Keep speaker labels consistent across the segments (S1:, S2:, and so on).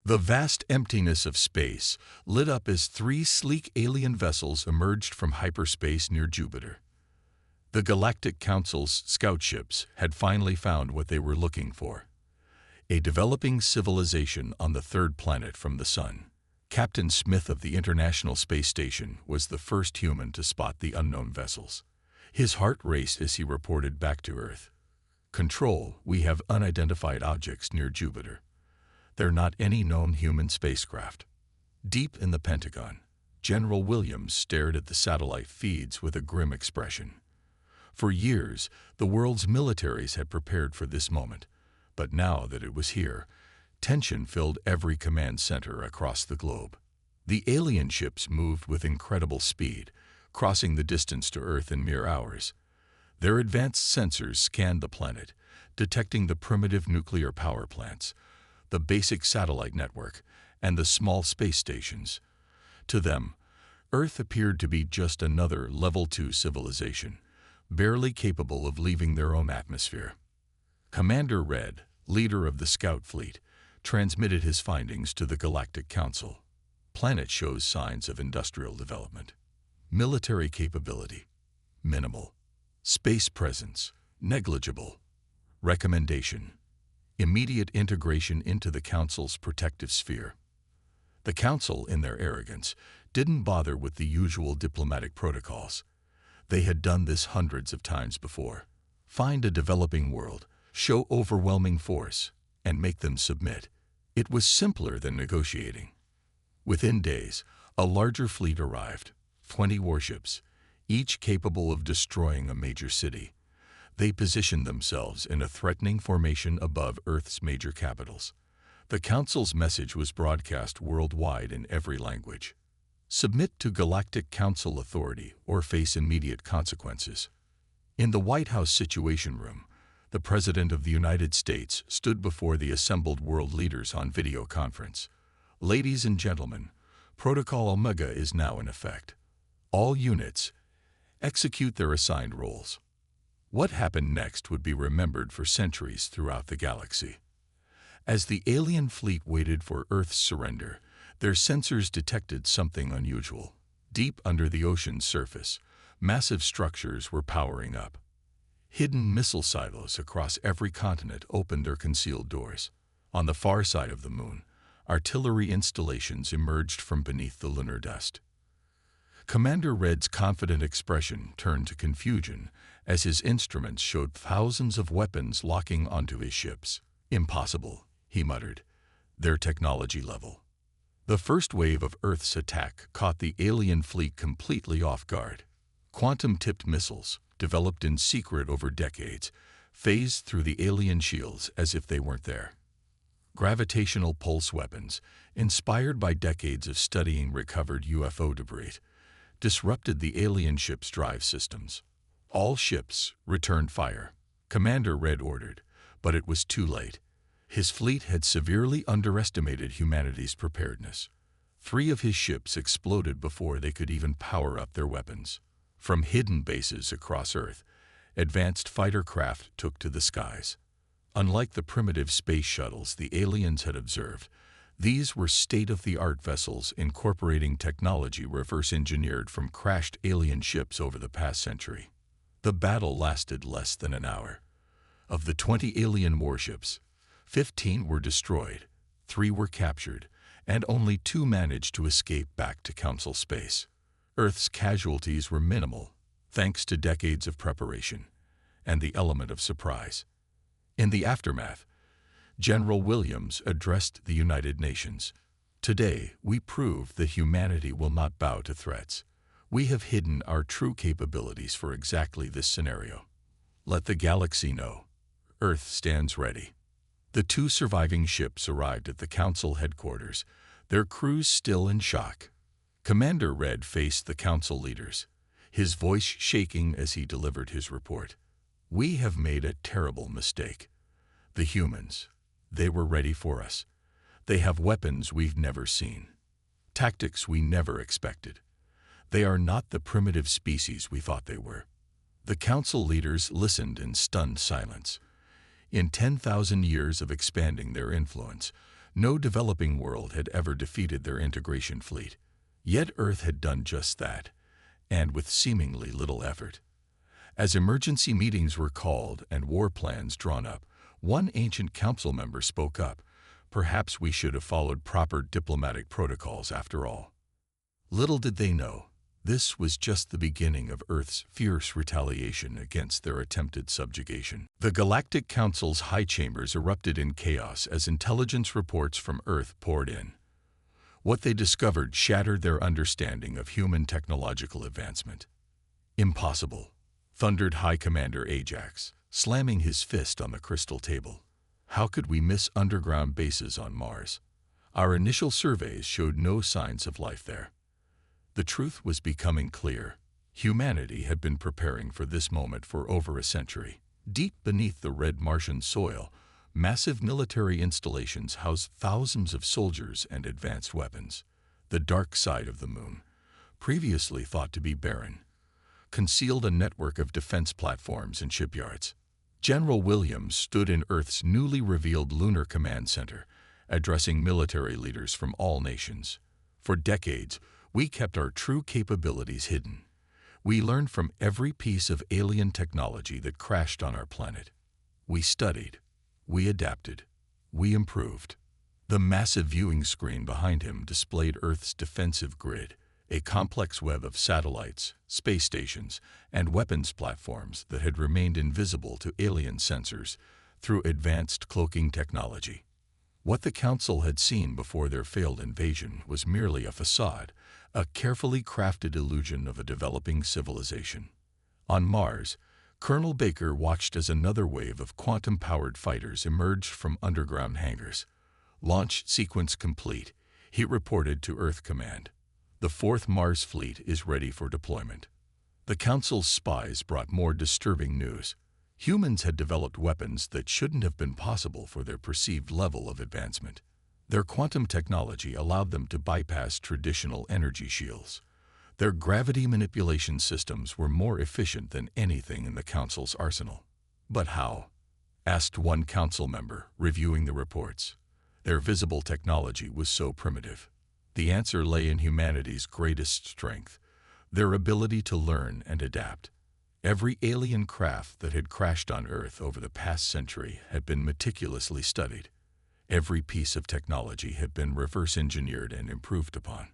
S1: The vast emptiness of space lit up as three sleek alien vessels emerged from hyperspace near Jupiter. The Galactic Council's scout ships had finally found what they were looking for: a developing civilization on the third planet from the Sun. Captain Smith of the International Space Station was the first human to spot the unknown vessels. His heart raced as he reported back to Earth. "Control, we have unidentified objects near Jupiter. They're not any known human spacecraft." Deep in the Pentagon, General Williams stared at the satellite feeds with a grim expression. For years, the world's militaries had prepared for this moment, but now that it was here, tension filled every command center across the globe. The alien ships moved with incredible speed, crossing the distance to Earth in mere hours. Their advanced sensors scanned the planet, detecting the primitive nuclear power plants, the basic satellite network, and the small space stations. To them, Earth appeared to be just another Level 2 civilization, barely capable of leaving their own atmosphere. Commander Red, leader of the Scout Fleet, transmitted his findings to the Galactic Council. Planet shows signs of industrial development. Military capability: minimal. Space presence: negligible. Recommendation: immediate integration into the Council's protective sphere. The Council, in their arrogance, didn't bother with the usual diplomatic protocols. They had done this hundreds of times before. Find a developing world, show overwhelming force, and make them submit. It was simpler than negotiating. Within days, a larger fleet arrived, 20 warships, each capable of destroying a major city. They positioned themselves in a threatening formation above Earth's major capitals. The Council's message was broadcast worldwide in every language. Submit to Galactic Council authority or face immediate consequences. In the White House Situation Room, the President of the United States stood before the assembled world leaders on video conference. "Ladies and gentlemen, Protocol Omega is now in effect. All units, execute their assigned roles." What happened next would be remembered for centuries throughout the galaxy. As the alien fleet waited for Earth's surrender, their sensors detected something unusual. Deep under the ocean's surface, massive structures were powering up. Hidden missile silos across every continent opened their concealed doors. On the far side of the moon, artillery installations emerged from beneath the lunar dust. Commander Red's confident expression turned to confusion as his instruments showed thousands of weapons locking onto his ships. "Impossible," he muttered. "Their technology level." The first wave of Earth's attack caught the alien fleet completely off guard. Quantum-tipped missiles, developed in secret over decades, phased through the alien shields as if they weren't there. Gravitational pulse weapons, inspired by decades of studying recovered UFO debris, disrupted the alien ship's drive systems. All ships returned fire, Commander Red ordered, but it was too late. His fleet had severely underestimated humanity's preparedness. 3 of his ships exploded before they could even power up their weapons. From hidden bases across Earth, advanced fighter craft took to the skies. Unlike the primitive space shuttles the aliens had observed, these were state-of-the-art vessels incorporating technology reverse-engineered from crashed alien ships over the past century. The battle lasted less than an hour. Of the 20 alien warships, 15 were destroyed, 3 were captured, and only 2 managed to escape back to Council space. Earth's casualties were minimal, thanks to decades of preparation and the element of surprise. In the aftermath, General Williams addressed the United Nations. "Today, we prove that humanity will not bow to threats. We have hidden our true capabilities for exactly this scenario. Let the galaxy know. Earth stands ready." The 2 surviving ships arrived at the Council headquarters, their crews still in shock. Commander Red faced the Council leaders, his voice shaking as he delivered his report. "We have made a terrible mistake. The humans, they were ready for us. They have weapons we've never seen, tactics we never expected. They are not the primitive species we thought they were." The Council leaders listened in stunned silence. In 10,000 years of expanding their influence, No developing world had ever defeated their integration fleet. Yet Earth had done just that, and with seemingly little effort. As emergency meetings were called and war plans drawn up, one ancient council member spoke up. Perhaps we should have followed proper diplomatic protocols after all. Little did they know, this was just the beginning of Earth's fierce retaliation against their attempted subjugation. The Galactic Council's high chambers erupted in chaos as intelligence reports from Earth poured in. What they discovered shattered their understanding of human technological advancement. Impossible, thundered High Commander Ajax, slamming his fist on the crystal table. How could we miss underground bases on Mars? Our initial surveys showed no signs of life there. The truth was becoming clear. Humanity had been preparing for this moment for over a century. Deep beneath the red Martian soil, massive military installations housed thousands of soldiers and advanced weapons. The dark side of the moon, previously thought to be barren, concealed a network of defense platforms and shipyards. General Williams stood in Earth's newly revealed Lunar Command Center, addressing military leaders from all nations. For decades, we kept our true capabilities hidden. We learned from every piece of alien technology that crashed on our planet. We studied, we adapted, we improved. The massive viewing screen behind him displayed Earth's defensive grid, a complex web of satellites, space stations, and weapons platforms that had remained invisible to alien sensors through advanced cloaking technology. What the Council had seen before their failed invasion was merely a facade, a carefully crafted illusion of a developing civilization. On Mars, Colonel Baker watched as another wave of quantum-powered fighters emerged from underground hangars. Launch sequence complete, he reported to Earth Command. The 4th Mars Fleet is ready for deployment. The Council's spies brought more disturbing news. Humans had developed weapons that shouldn't have been possible for their perceived level of advancement. Their quantum technology allowed them to bypass traditional energy shields. Their gravity manipulation systems were more efficient than anything in the Council's arsenal. But how? Asked one Council member, reviewing the reports. Their visible technology was so primitive. The answer lay in humanity's greatest strength, their ability to learn and adapt. Every alien craft that had crashed on Earth over the past century had been meticulously studied. Every piece of technology had been reverse-engineered and improved upon.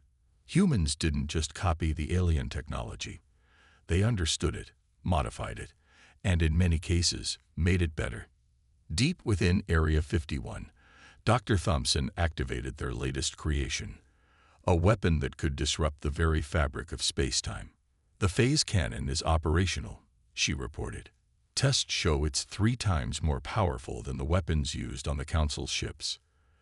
S1: Humans didn't just copy the alien technology. They understood it, modified it, and in many cases, made it better. Deep within Area 51, Dr. Thompson activated their latest creation, a weapon that could disrupt the very fabric of space-time. The phase cannon is operational, she reported. Tests show it's 3 times more powerful than the weapons used on the Council's ships.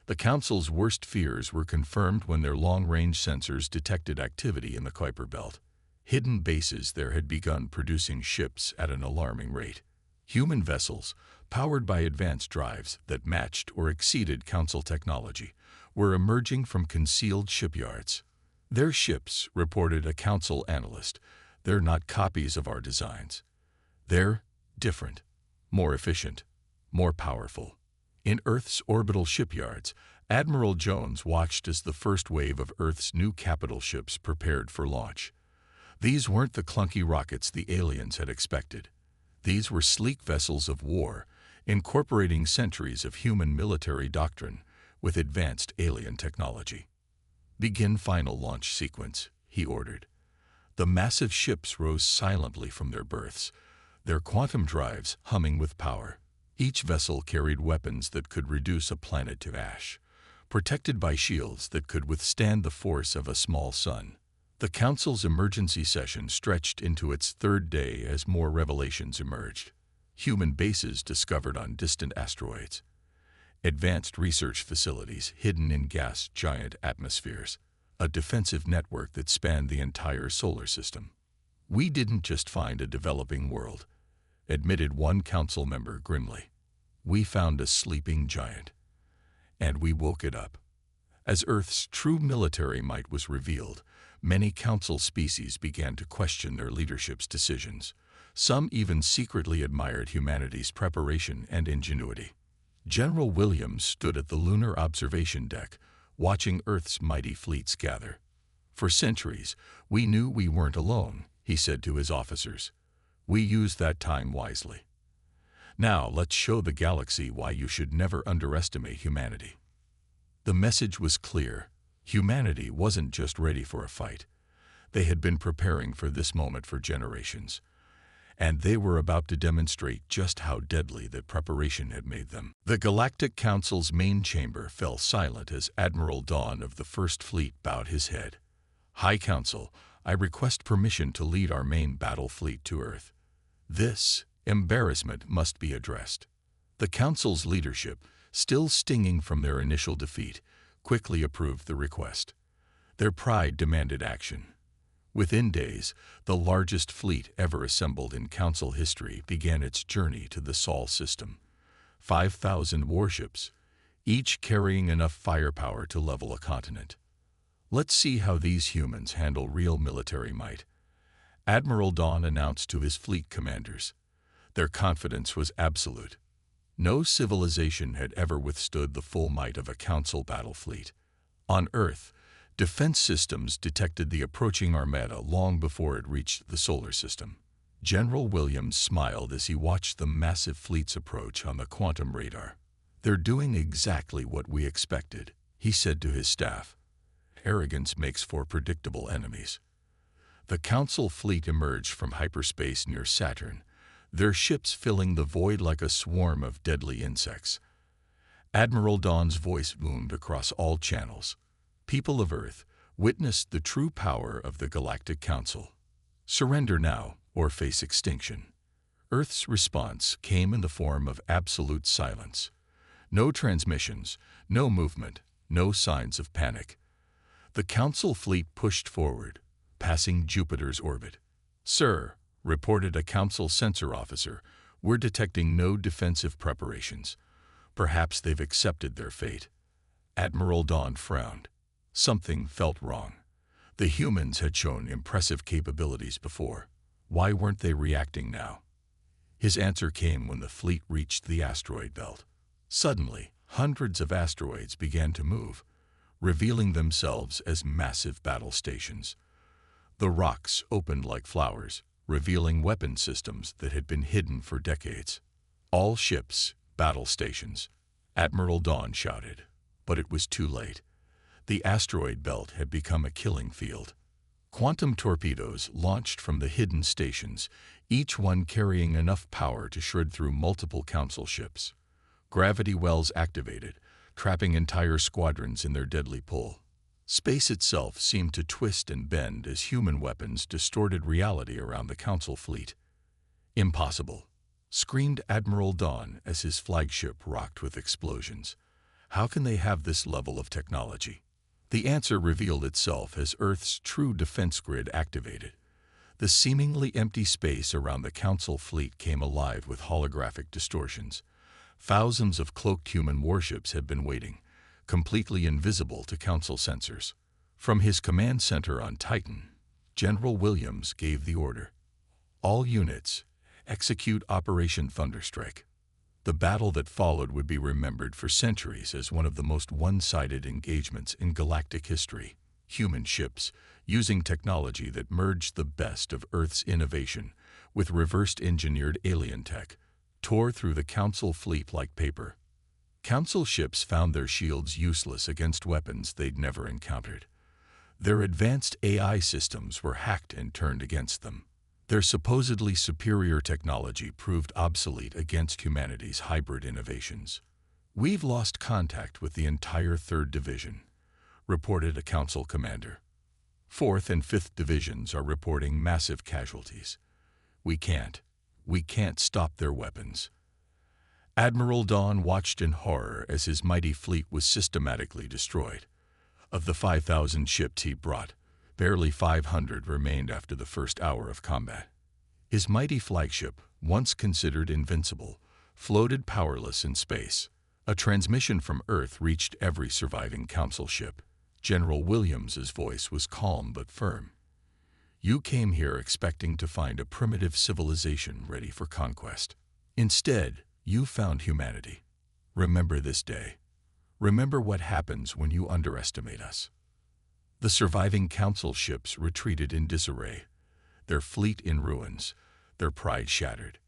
S1: The Council's worst fears were confirmed when their long-range sensors detected activity in the Kuiper Belt. Hidden bases there had begun producing ships at an alarming rate. Human vessels, powered by advanced drives that matched or exceeded Council technology, were emerging from concealed shipyards. Their ships, reported a Council analyst, they're not copies of our designs. They're different, more efficient, more powerful. In Earth's orbital shipyards, Admiral Jones watched as the first wave of Earth's new capital ships prepared for launch. These weren't the clunky rockets the aliens had expected. These were sleek vessels of war, incorporating centuries of human military doctrine with advanced alien technology. Begin final launch sequence, he ordered. The massive ships rose silently from their berths, their quantum drives humming with power. Each vessel carried weapons that could reduce a planet to ash, protected by shields that could withstand the force of a small sun. The Council's emergency session stretched into its 3rd day as more revelations emerged. Human bases discovered on distant asteroids. Advanced research facilities hidden in gas giant atmospheres. A defensive network that spanned the entire solar system. We didn't just find a developing world, admitted one Council member grimly. We found a sleeping giant. And we woke it up. As Earth's true military might was revealed, many Council species began to question their leadership's decisions. Some even secretly admired humanity's preparation and ingenuity. General Williams stood at the lunar observation deck, watching Earth's mighty fleets gather. "For centuries, we knew we weren't alone," he said to his officers. "We used that time wisely. Now let's show the galaxy why you should never underestimate humanity." The message was clear. Humanity wasn't just ready for a fight. They had been preparing for this moment for generations, and they were about to demonstrate just how deadly that preparation had made them. The Galactic Council's main chamber fell silent as Admiral Dawn of the First Fleet bowed his head. "High Council, I request permission to lead our main battle fleet to Earth. This embarrassment must be addressed." The Council's leadership, still stinging from their initial defeat, quickly approved the request. Their pride demanded action. Within days, the largest fleet ever assembled in Council history began its journey to the Sol system. 5,000 warships, each carrying enough firepower to level a continent. "Let's see how these humans handle real military might," Admiral Dawn announced to his fleet commanders. Their confidence was absolute. No civilization had ever withstood the full might of a Council battle fleet. On Earth, defense systems detected the approaching armada long before it reached the solar system. General Williams smiled as he watched the massive fleets approach on the quantum radar. "They're doing exactly what we expected," he said to his staff. "Arrogance makes for predictable enemies." The Council fleet emerged from hyperspace near Saturn, their ships filling the void like a swarm of deadly insects. Admiral Dawn's voice boomed across all channels. "People of Earth, witness the true power of the Galactic Council. Surrender now, or face extinction." Earth's response came in the form of absolute silence. No transmissions, no movement, no signs of panic. The Council fleet pushed forward, passing Jupiter's orbit. "Sir," reported a Council sensor officer, "we're detecting no defensive preparations. Perhaps they've accepted their fate." Admiral Dawn frowned. Something felt wrong. The humans had shown impressive capabilities before. Why weren't they reacting now? His answer came when the fleet reached the asteroid belt. Suddenly, hundreds of asteroids began to move, revealing themselves as massive battle stations. The rocks opened like flowers, revealing weapon systems that had been hidden for decades. "All ships, battle stations," Admiral Dawn shouted. But it was too late. The asteroid belt had become a killing field. Quantum torpedoes launched from the hidden stations, each one carrying enough power to shred through multiple Council ships. Gravity wells activated, trapping entire squadrons in their deadly pull. Space itself seemed to twist and bend as human weapons distorted reality around the Council fleet. "Impossible," screamed Admiral Dawn as his flagship rocked with explosions. "How can they have this level of technology?" The answer revealed itself as Earth's true defense grid activated. The seemingly empty space around the Council fleet came alive with holographic distortions. Thousands of cloaked human warships had been waiting, completely invisible to Council sensors. From his command center on Titan, General Williams gave the order. "All units, execute Operation Thunderstrike." The battle that followed would be remembered for centuries as one of the most one-sided engagements in galactic history. Human ships, using technology that merged the best of Earth's innovation with reversed-engineered alien tech, tore through the Council fleet like paper. Council ships found their shields useless against weapons they'd never encountered. Their advanced AI systems were hacked and turned against them. Their supposedly superior technology proved obsolete against humanity's hybrid innovations. "We've lost contact with the entire 3rd Division," reported a Council commander. 4th and 5th Divisions are reporting massive casualties. We can't stop their weapons." Admiral Dawn watched in horror as his mighty fleet was systematically destroyed. Of the 5,000 ships he brought, barely 500 remained after the first hour of combat. His mighty flagship, once considered invincible, floated powerless in space. A transmission from Earth reached every surviving Council ship. General Williams's voice was calm but firm. "You came here expecting to find a primitive civilization ready for conquest. Instead, you found humanity. Remember this day. Remember what happens when you underestimate us. The surviving council ships retreated in disarray, their fleet in ruins, their pride shattered.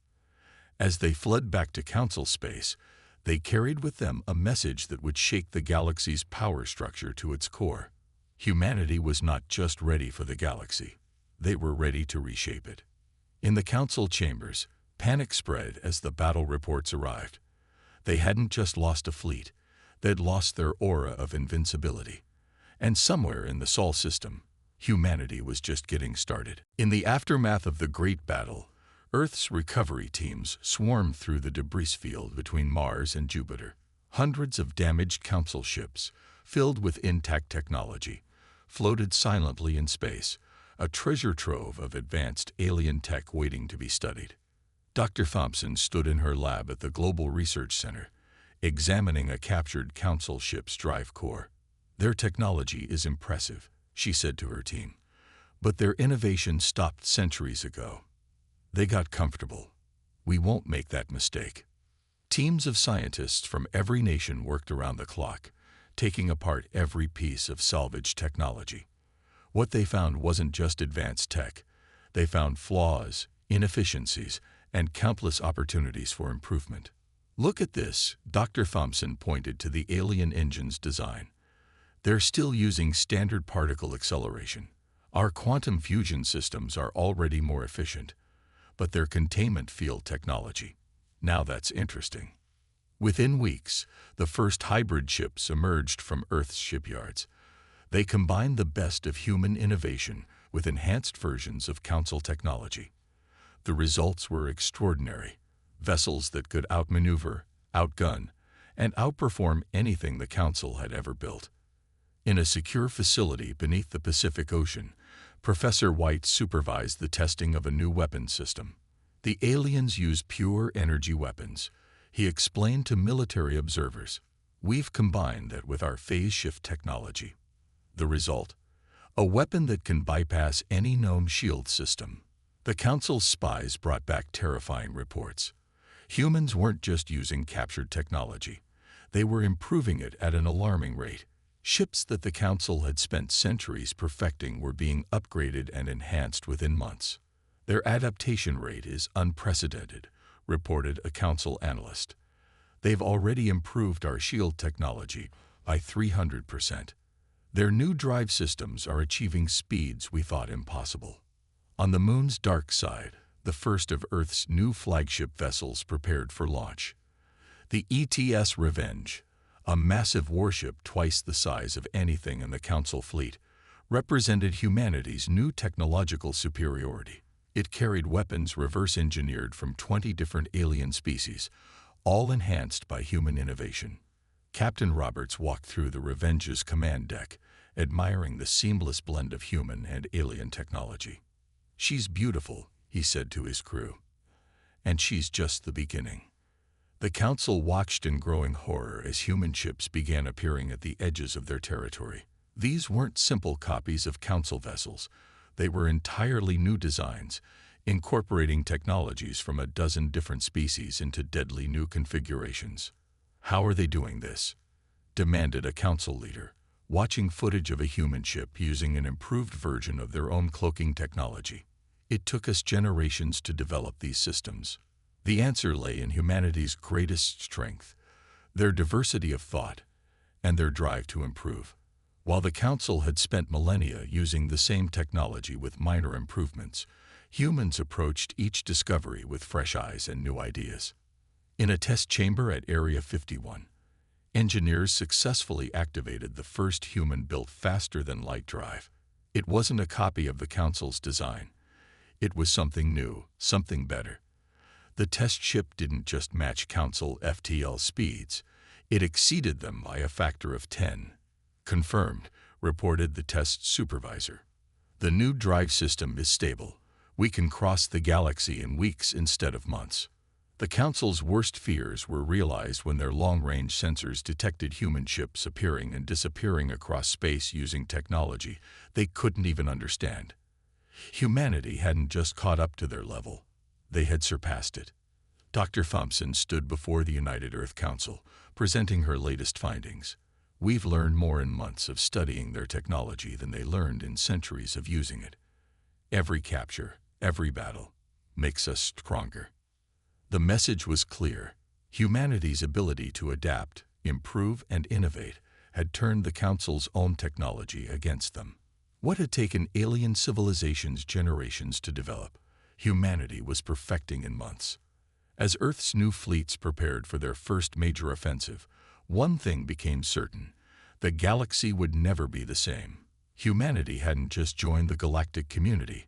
S1: As they fled back to council space, they carried with them a message that would shake the galaxy's power structure to its core. Humanity was not just ready for the galaxy. They were ready to reshape it. In the council chambers, panic spread as the battle reports arrived. They hadn't just lost a fleet, they'd lost their aura of invincibility. And somewhere in the Sol system, humanity was just getting started. In the aftermath of the Great Battle, Earth's recovery teams swarmed through the debris field between Mars and Jupiter. Hundreds of damaged council ships, filled with intact technology, floated silently in space, a treasure trove of advanced alien tech waiting to be studied. Dr. Thompson stood in her lab at the Global Research Center, examining a captured council ship's drive core. "Their technology is impressive," she said to her team, "but their innovation stopped centuries ago. They got comfortable. We won't make that mistake." Teams of scientists from every nation worked around the clock, taking apart every piece of salvage technology. What they found wasn't just advanced tech. They found flaws, inefficiencies, and countless opportunities for improvement. "Look at this," Dr. Thompson pointed to the alien engine's design. "They're still using standard particle acceleration. Our quantum fusion systems are already more efficient, but their containment field technology. Now that's interesting." Within weeks, the first hybrid ships emerged from Earth's shipyards. They combined the best of human innovation with enhanced versions of council technology. The results were extraordinary. Vessels that could outmaneuver, outgun, and outperform anything the council had ever built. In a secure facility beneath the Pacific Ocean, Professor White supervised the testing of a new weapon system. The aliens use pure energy weapons. He explained to military observers, "We've combined that with our phase shift technology." The result? A weapon that can bypass any known shield system. The Council's spies brought back terrifying reports. Humans weren't just using captured technology. They were improving it at an alarming rate. Ships that the Council had spent centuries perfecting were being upgraded and enhanced within months. "Their adaptation rate is unprecedented," reported a Council analyst. "They've already improved our shield technology by 300%. Their new drive systems are achieving speeds we thought impossible." On the Moon's dark side, the first of Earth's new flagship vessels prepared for launch. The ETS Revenge, a massive warship twice the size of anything in the Council fleet, represented humanity's new technological superiority. It carried weapons reverse-engineered from 20 different alien species, all enhanced by human innovation. Captain Roberts walked through the Revenge's command deck, admiring the seamless blend of human and alien technology. "She's beautiful," he said to his crew. "And she's just the beginning." The Council watched in growing horror as human ships began appearing at the edges of their territory. These weren't simple copies of Council vessels. They were entirely new designs, incorporating technologies from a dozen different species into deadly new configurations. "How are they doing this?" demanded a Council leader, watching footage of a human ship using an improved version of their own cloaking technology. "It took us generations to develop these systems." The answer lay in humanity's greatest strength, their diversity of thought, and their drive to improve. While the Council had spent millennia using the same technology with minor improvements, humans approached each discovery with fresh eyes and new ideas. In a test chamber at Area 51, engineers successfully activated the first human-built faster-than-light drive. It wasn't a copy of the Council's design. It was something new, something better. The test ship didn't just match Council FTL speeds, it exceeded them by a factor of 10. "Confirmed," reported the test supervisor. "The new drive system is stable. We can cross the galaxy in weeks instead of months." The Council's worst fears were realized when their long-range sensors detected human ships appearing and disappearing across space using technology they couldn't even understand. Humanity hadn't just caught up to their level. They had surpassed it. Dr. Thompson stood before the United Earth Council, presenting her latest findings. We've learned more in months of studying their technology than they learned in centuries of using it. Every capture, every battle, makes us stronger. The message was clear. Humanity's ability to adapt, improve, and innovate had turned the Council's own technology against them. What had taken alien civilizations generations to develop, humanity was perfecting in months. As Earth's new fleets prepared for their first major offensive, one thing became certain: the galaxy would never be the same. Humanity hadn't just joined the galactic community,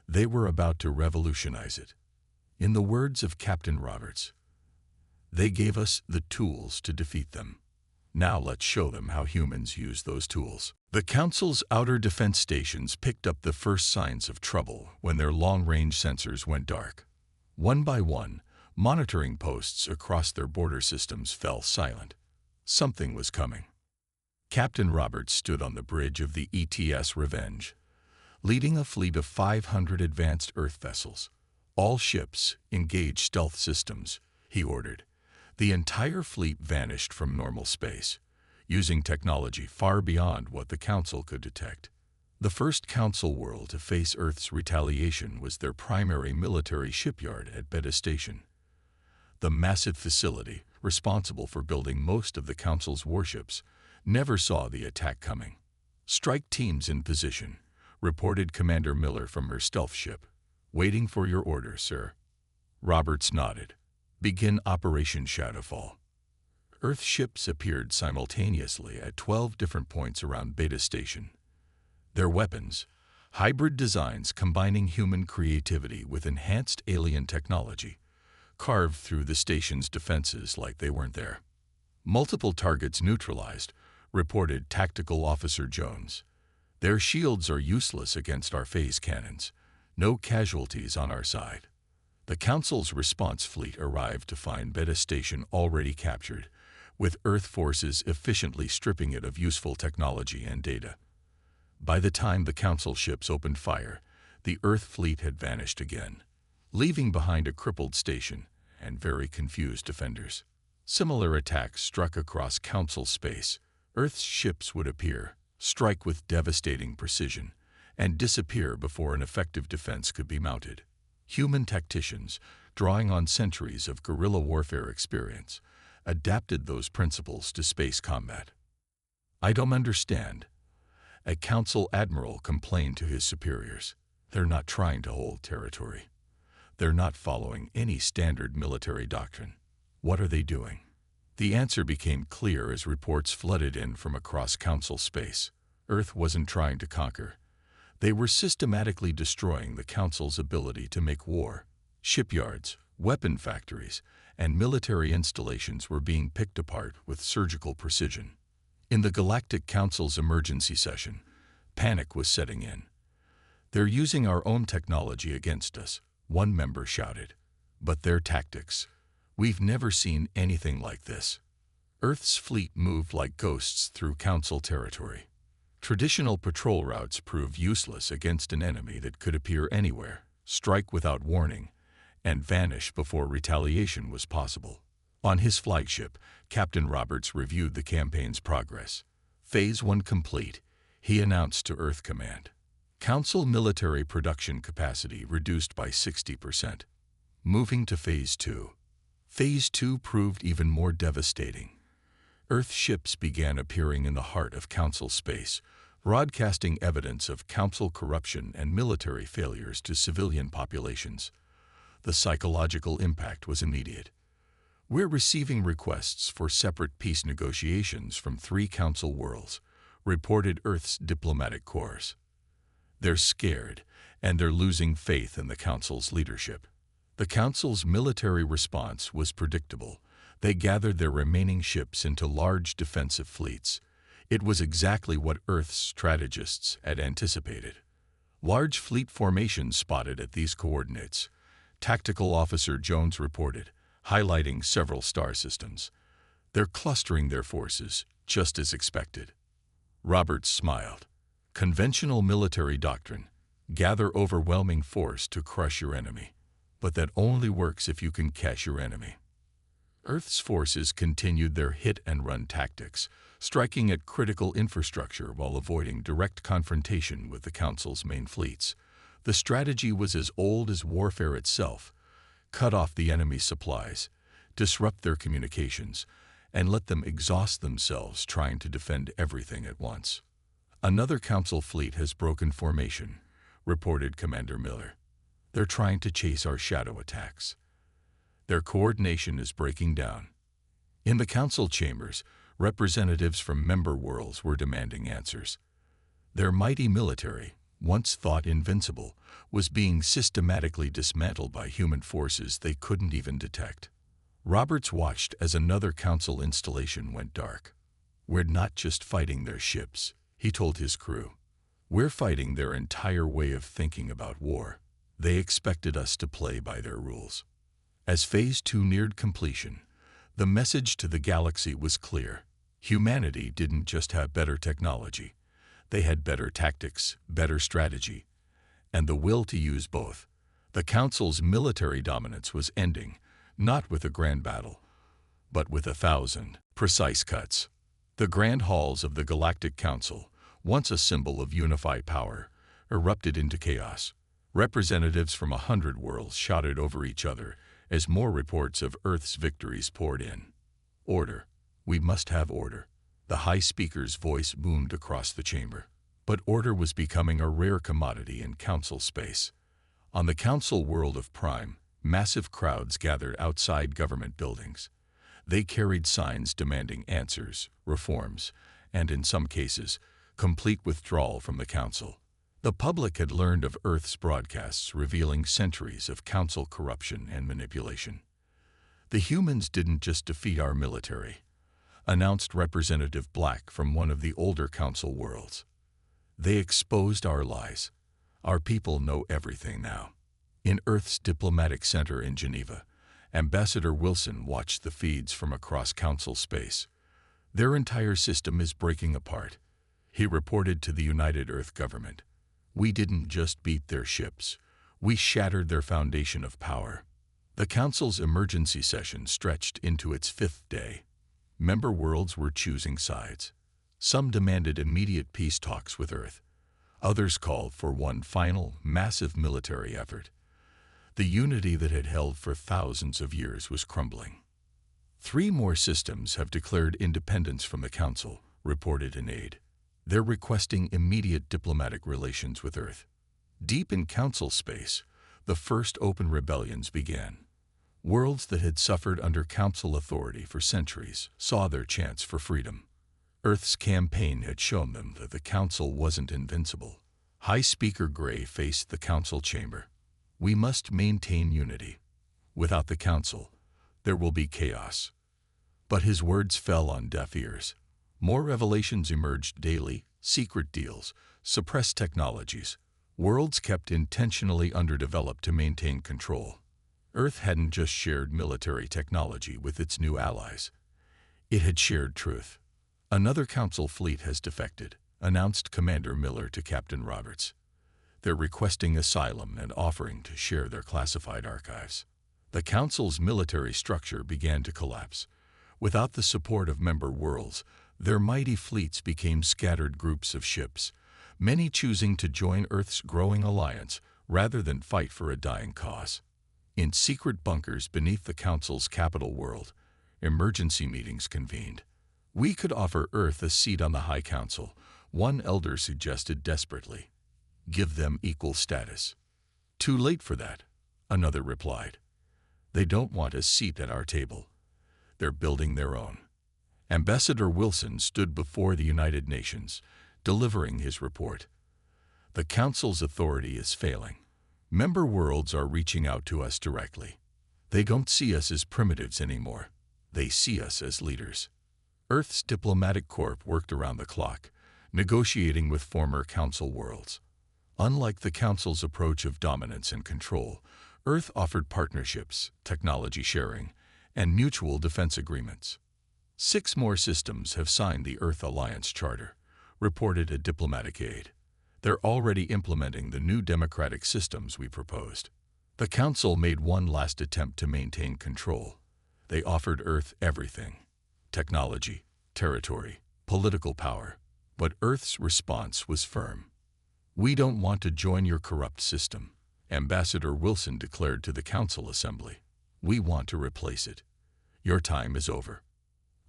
S1: they were about to revolutionize it. In the words of Captain Roberts, "They gave us the tools to defeat them. Now let's show them how humans use those tools." The Council's outer defense stations picked up the first signs of trouble when their long-range sensors went dark. One by one, monitoring posts across their border systems fell silent. Something was coming. Captain Roberts stood on the bridge of the ETS Revenge, leading a fleet of 500 advanced Earth vessels. "All ships engage stealth systems," he ordered. The entire fleet vanished from normal space, using technology far beyond what the Council could detect. The first Council world to face Earth's retaliation was their primary military shipyard at Beta Station. The massive facility, responsible for building most of the Council's warships, never saw the attack coming. "Strike teams in position," reported Commander Miller from her stealth ship. "Waiting for your orders, sir." Roberts nodded. "Begin Operation Shadowfall." Earth ships appeared simultaneously at 12 different points around Beta Station. Their weapons, hybrid designs combining human creativity with enhanced alien technology, carved through the station's defenses like they weren't there. "Multiple targets neutralized," reported Tactical Officer Jones. "Their shields are useless against our phase cannons. No casualties on our side." The Council's response fleet arrived to find Beta Station already captured, with Earth forces efficiently stripping it of useful technology and data. By the time the Council ships opened fire, the Earth fleet had vanished again, leaving behind a crippled station and very confused defenders. Similar attacks struck across Council space. Earth's ships would appear, strike with devastating precision, and disappear before an effective defense could be mounted. Human tacticians, drawing on centuries of guerrilla warfare experience, adapted those principles to space combat. "I don't understand," a Council admiral complained to his superiors. "They're not trying to hold territory. They're not following any standard military doctrine. What are they doing?" The answer became clear as reports flooded in from across Council space. Earth wasn't trying to conquer. They were systematically destroying the Council's ability to make war. Shipyards, weapon factories, and military installations were being picked apart with surgical precision. In the Galactic Council's emergency session, panic was setting in. "They're using our own technology against us," one member shouted. "But their tactics. We've never seen anything like this." Earth's fleet moved like ghosts through Council territory. Traditional patrol routes proved useless against an enemy that could appear anywhere, strike without warning, and vanish before retaliation was possible. On his flagship, Captain Roberts reviewed the campaign's progress. "Phase 1 complete," he announced to Earth Command. "Council military production capacity reduced by 60%. Moving to Phase 2. Phase 2 proved even more devastating. Earth ships began appearing in the heart of Council space, broadcasting evidence of Council corruption and military failures to civilian populations. The psychological impact was immediate. "We're receiving requests for separate peace negotiations from 3 Council worlds," reported Earth's diplomatic corps. "They're scared, and they're losing faith in the Council's leadership." The Council's military response was predictable. They gathered their remaining ships into large defensive fleets. It was exactly what Earth's strategists had anticipated. Large fleet formations spotted at these coordinates, Tactical Officer Jones reported, highlighting several star systems. "They're clustering their forces, just as expected." Roberts smiled. "Conventional military doctrine: gather overwhelming force to crush your enemy. But that only works if you can catch your enemy." Earth's forces continued their hit-and-run tactics, striking at critical infrastructure while avoiding direct confrontation with the Council's main fleets. The strategy was as old as warfare itself: cut off the enemy's supplies, disrupt their communications, and let them exhaust themselves trying to defend everything at once. "Another Council fleet has broken formation," reported Commander Miller. "They're trying to chase our shadow attacks. Their coordination is breaking down." In the Council chambers, representatives from member worlds were demanding answers. Their mighty military, once thought invincible, was being systematically dismantled by human forces they couldn't even detect. Roberts watched as another Council installation went dark. "We're not just fighting their ships," he told his crew. "We're fighting their entire way of thinking about war. They expected us to play by their rules." As Phase 2 neared completion, the message to the galaxy was clear. Humanity didn't just have better technology. They had better tactics, better strategy, and the will to use both. The Council's military dominance was ending, not with a grand battle, but with 1,000 precise cuts. The grand halls of the Galactic Council, once a symbol of unified power, erupted into chaos. Representatives from 100 worlds shouted over each other as more reports of Earth's victories poured in. "Order. We must have order." The High Speaker's voice boomed across the chamber. But order was becoming a rare commodity in Council space. On the Council world of Prime, massive crowds gathered outside government buildings. They carried signs demanding answers, reforms, and in some cases, complete withdrawal from the Council. The public had learned of Earth's broadcasts revealing centuries of Council corruption and manipulation. "The humans didn't just defeat our military," announced Representative Black from one of the older Council worlds. "They exposed our lies. Our people know everything now." In Earth's diplomatic center in Geneva, Ambassador Wilson watched the feeds from across Council space. "Their entire system is breaking apart," he reported to the United Earth government. "We didn't just beat their ships. We shattered their foundation of power." The Council's emergency session stretched into its 5th day. Member worlds were choosing sides. Some demanded immediate peace talks with Earth. Others called for one final, massive military effort. The unity that had held for thousands of years was crumbling. 3 more systems have declared independence from the Council, reported an aide. They're requesting immediate diplomatic relations with Earth. Deep in Council space, the first open rebellions began. Worlds that had suffered under Council authority for centuries saw their chance for freedom. Earth's campaign had shown them that the Council wasn't invincible. High Speaker Gray faced the Council chamber. "We must maintain unity. Without the Council, there will be chaos." But his words fell on deaf ears. More revelations emerged daily: secret deals, suppressed technologies. Worlds kept intentionally underdeveloped to maintain control. Earth hadn't just shared military technology with its new allies. It had shared truth. "Another Council fleet has defected," announced Commander Miller to Captain Roberts. "They're requesting asylum and offering to share their classified archives." The Council's military structure began to collapse. Without the support of member worlds, their mighty fleets became scattered groups of ships, many choosing to join Earth's growing alliance rather than fight for a dying cause. In secret bunkers beneath the Council's capital world, emergency meetings convened. "We could offer Earth a seat on the High Council," one elder suggested desperately. "Give them equal status." "Too late for that," another replied. "They don't want a seat at our table. They're building their own." Ambassador Wilson stood before the United Nations, delivering his report. "The Council's authority is failing. Member worlds are reaching out to us directly. They don't see us as primitives anymore. They see us as leaders." Earth's diplomatic corps worked around the clock, negotiating with former Council worlds. Unlike the Council's approach of dominance and control, Earth offered partnerships, technology sharing, and mutual defense agreements. 6 more systems have signed the Earth Alliance Charter, reported a diplomatic aide. "They're already implementing the new democratic systems we proposed." The Council made one last attempt to maintain control. They offered Earth everything: technology, territory, political power. But Earth's response was firm. "We don't want to join your corrupt system," Ambassador Wilson declared to the Council Assembly. "We want to replace it. Your time is over."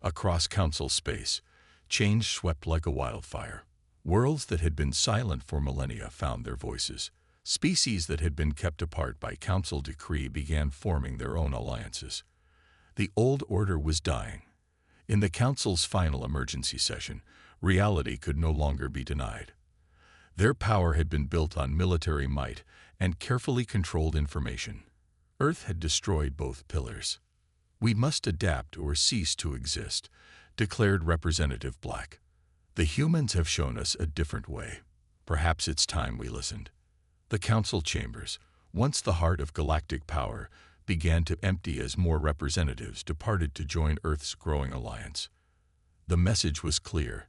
S1: Across Council space, change swept like a wildfire. Worlds that had been silent for millennia found their voices. Species that had been kept apart by Council decree began forming their own alliances. The old order was dying. In the Council's final emergency session, reality could no longer be denied. Their power had been built on military might and carefully controlled information. Earth had destroyed both pillars. "We must adapt or cease to exist," declared Representative Black. "The humans have shown us a different way. Perhaps it's time we listened." The Council chambers, once the heart of galactic power, began to empty as more representatives departed to join Earth's growing alliance. The message was clear.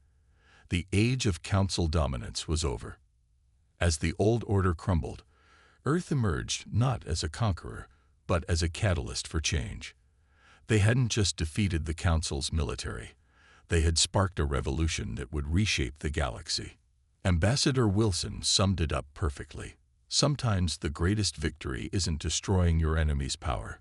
S1: The age of Council dominance was over. As the old order crumbled, Earth emerged not as a conqueror, but as a catalyst for change. They hadn't just defeated the Council's military. They had sparked a revolution that would reshape the galaxy. Ambassador Wilson summed it up perfectly. "Sometimes the greatest victory isn't destroying your enemy's power.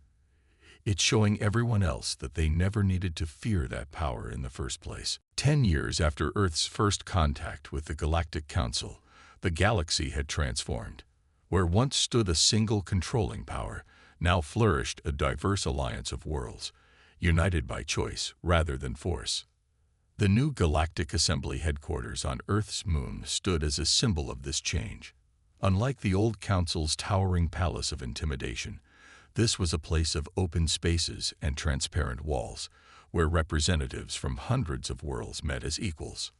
S1: It's showing everyone else that they never needed to fear that power in the first place." 10 years after Earth's first contact with the Galactic Council, the galaxy had transformed. Where once stood a single controlling power, now flourished a diverse alliance of worlds, united by choice rather than force. The new Galactic Assembly headquarters on Earth's moon stood as a symbol of this change. Unlike the old Council's towering palace of intimidation, this was a place of open spaces and transparent walls, where representatives from hundreds of worlds met as equals.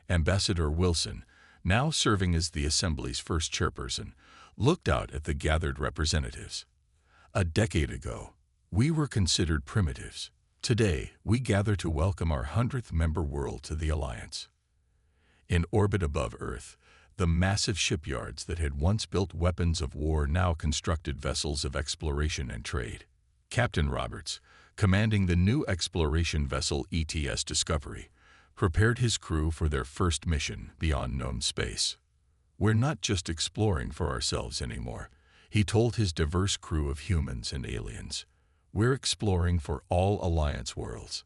S1: Ambassador Wilson, now serving as the Assembly's first chairperson, looked out at the gathered representatives. "A decade ago, we were considered primitives. Today, we gather to welcome our 100th member world to the Alliance." In orbit above Earth, the massive shipyards that had once built weapons of war now constructed vessels of exploration and trade. Captain Roberts, commanding the new exploration vessel ETS Discovery, prepared his crew for their first mission beyond known space. "We're not just exploring for ourselves anymore," he told his diverse crew of humans and aliens. "We're exploring for all Alliance worlds."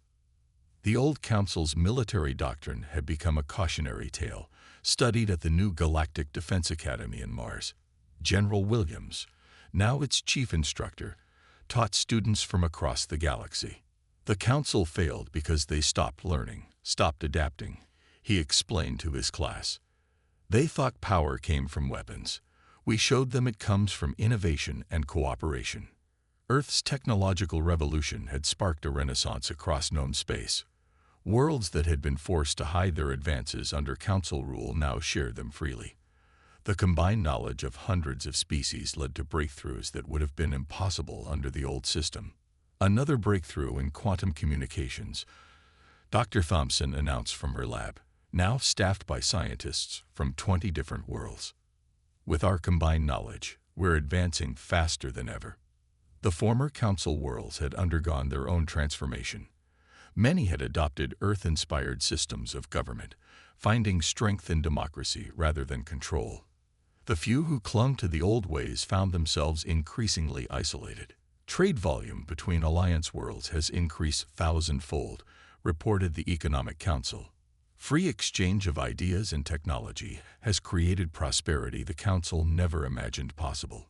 S1: The old Council's military doctrine had become a cautionary tale, studied at the new Galactic Defense Academy in Mars. General Williams, now its chief instructor, taught students from across the galaxy. "The Council failed because they stopped learning, stopped adapting," he explained to his class. "They thought power came from weapons. We showed them it comes from innovation and cooperation." Earth's technological revolution had sparked a renaissance across known space. Worlds that had been forced to hide their advances under Council rule now shared them freely. The combined knowledge of hundreds of species led to breakthroughs that would have been impossible under the old system. Another breakthrough in quantum communications, Dr. Thompson announced from her lab, now staffed by scientists from 20 different worlds. "With our combined knowledge, we're advancing faster than ever." The former Council worlds had undergone their own transformation. Many had adopted Earth-inspired systems of government, finding strength in democracy rather than control. The few who clung to the old ways found themselves increasingly isolated. "Trade volume between Alliance worlds has increased thousandfold," reported the Economic Council. "Free exchange of ideas and technology has created prosperity the Council never imagined possible."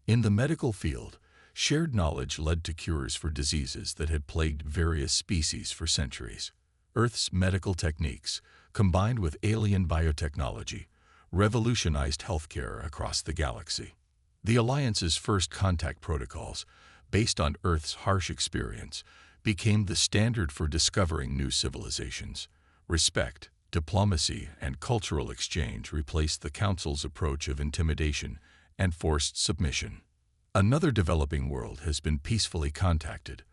S1: In the medical field, shared knowledge led to cures for diseases that had plagued various species for centuries. Earth's medical techniques, combined with alien biotechnology, revolutionized healthcare across the galaxy. The Alliance's first contact protocols, based on Earth's harsh experience, became the standard for discovering new civilizations. Respect, diplomacy, and cultural exchange replaced the Council's approach of intimidation and forced submission. "Another developing world has been peacefully contacted,"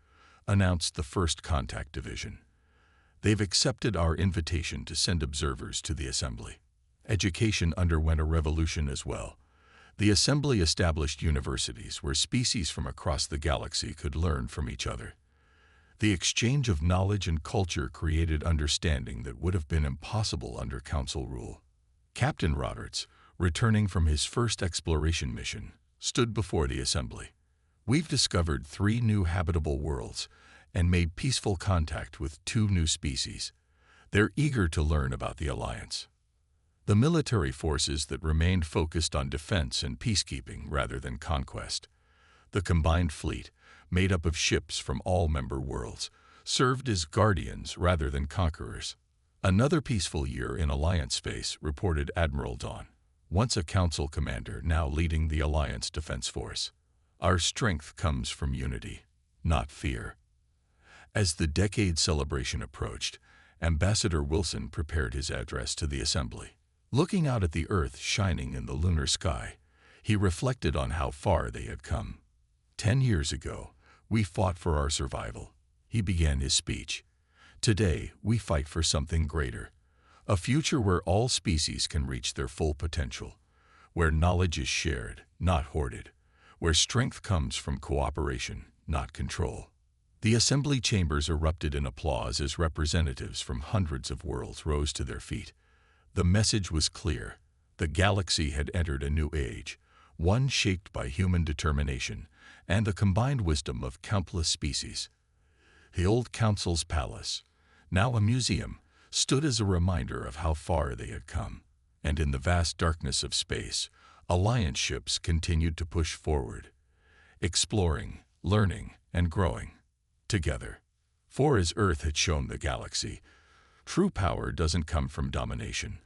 S1: announced the First Contact Division. "They've accepted our invitation to send observers to the Assembly." Education underwent a revolution as well. The Assembly established universities where species from across the galaxy could learn from each other. The exchange of knowledge and culture created understanding that would have been impossible under Council rule. Captain Roberts, returning from his first exploration mission, stood before the Assembly. "We've discovered 3 new habitable worlds and made peaceful contact with 2 new species. They're eager to learn about the Alliance." The military forces that remained focused on defense and peacekeeping rather than conquest. The combined fleet, made up of ships from all member worlds, served as guardians rather than conquerors. "Another peaceful year in Alliance space," reported Admiral Dawn, once a Council commander now leading the Alliance Defense Force. "Our strength comes from unity, not fear." As the decade celebration approached, Ambassador Wilson prepared his address to the Assembly. Looking out at the Earth shining in the lunar sky, he reflected on how far they had come. 10 years ago, we fought for our survival," he began his speech. "Today, we fight for something greater. A future where all species can reach their full potential, where knowledge is shared, not hoarded, where strength comes from cooperation, not control." The Assembly chambers erupted in applause as representatives from hundreds of worlds rose to their feet. The message was clear. The galaxy had entered a new age, one shaped by human determination and the combined wisdom of countless species. The old Council's palace, now a museum, stood as a reminder of how far they had come. And in the vast darkness of space, Alliance ships continued to push forward, exploring, learning, and growing together. For as Earth had shown the galaxy, true power doesn't come from domination,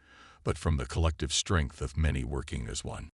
S1: but from the collective strength of many working as one.